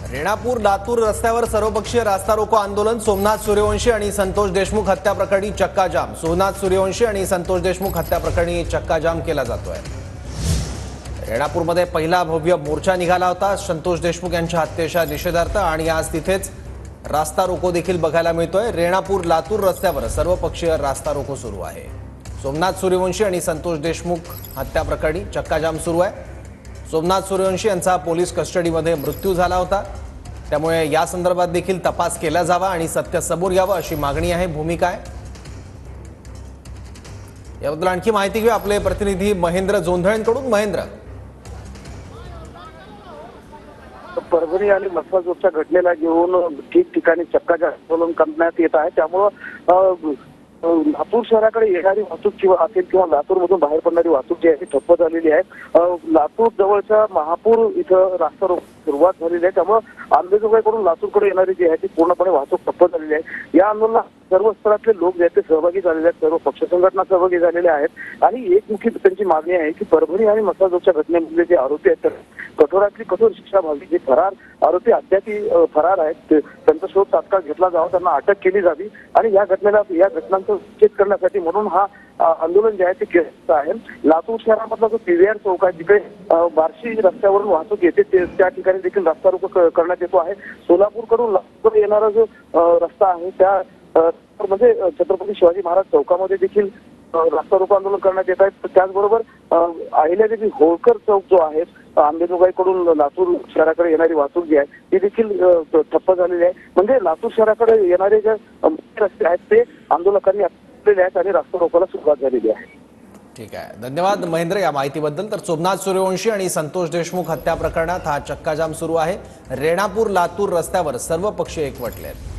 रेणापूर लातूर रस्त्यावर सर्वपक्षीय रास्ता रोको आंदोलन। सोमनाथ सूर्यवंशी आणि संतोष देशमुख हत्या प्रकरणी चक्काजाम। सोमनाथ सूर्यवंशी आणि संतोष देशमुख हत्या प्रकरणी चक्काजाम केला जातोय। रेणापूरमध्ये पहिला भव्य मोर्चा निघाला होता संतोष देशमुख यांच्या हत्येच्या निषेधार्थ आणि आज तिथेच रास्ता रोको देखील बघायला मिळतोय। रेणापूर लातूर रस्त्यावर सर्वपक्षीय रास्ता रोको सुरू आहे। सोमनाथ सूर्यवंशी आणि संतोष देशमुख हत्या प्रकरणी चक्काजाम सुरू आहे। सोमनाथ सूर्यवंशी यांचा पोलीस कस्टडीमध्ये मृत्यू झाला होता, त्यामुळे या संदर्भात देखील तपास केला जावा आणि सत्य समोर यावं अशी मागणी आहे, भूमिका आहे। याबद्दल आणखी माहिती घेऊ आपले प्रतिनिधी महेंद्र जोंधळेंकडून। महेंद्र, परभणी आणि मसवाजोगच्या घटनेला घेऊन ठिकठिकाणी चक्काजाम आंदोलन करण्यात येत आहे। त्यामुळे लातूर शहराकडे येणारी वाहतूक किंवा असेल किंवा लातूरमधून बाहेर पडणारी वाहतूक जी आहे ती ठप्प झालेली आहे। लातूर जवळच्या महापूर इथं रास्ता रोको सुरुवात झालेली आहे, त्यामुळे आंबेजोगाईकडून लातूरकडे येणारी जी आहे ती पूर्णपणे वाहतूक ठप्प झालेली आहे। या आंदोलनात सर्व स्तरातले लोक जे आहेत ते सहभागी झालेले आहेत, सर्व पक्ष संघटना सहभागी झालेल्या आहेत आणि एकमुखी त्यांची मागणी आहे की परभणी आणि मसवाजोगच्या घटनेमधले जे आरोपी आहेत तर कठोरातली कठोर शिक्षा व्हावी। जे फरार आरोपी अद्याप फरार आहेत त्यांचा शोध तात्काळ घेतला जावा, त्यांना अटक केली जावी आणि या घटनांचा निषेध करण्यासाठी म्हणून हा आंदोलन जे आहे ते केलं आहे। लातूर शहरामधला जो पीव्हीआर चौक आहे तिकडे बार्शी रस्त्यावरून वाहतूक येते त्या ठिकाणी देखील रस्ता रोको करण्यात येतो आहे। सोलापूरकडून लातूर येणारा जो रस्ता आहे त्या म्हणजे छत्रपती शिवाजी महाराज चौकामध्ये देखील रास्ता रोको आंदोलन करण्यात येत आहे। त्याचबरोबर अहिल्यादेवी होळकर चौक जो आहे आंबेजोगाईकडून लातूर शहराकडे येणारी वाहतूक जी आहे ती देखील ठप्प झालेली आहे। म्हणजे लातूर शहराकडे येणारे जे रस्ते आहेत ते आंदोलकांनी आपलेले आहेत आणि रास्ता रोकोला सुरुवात झालेली आहे। ठीक आहे, धन्यवाद महेंद्र या माहितीबद्दल। तर सोमनाथ सूर्यवंशी आणि संतोष देशमुख हत्या प्रकरणात हा चक्काजाम सुरू आहे। रेणापूर लातूर रस्त्यावर सर्व पक्ष एकवटले आहेत।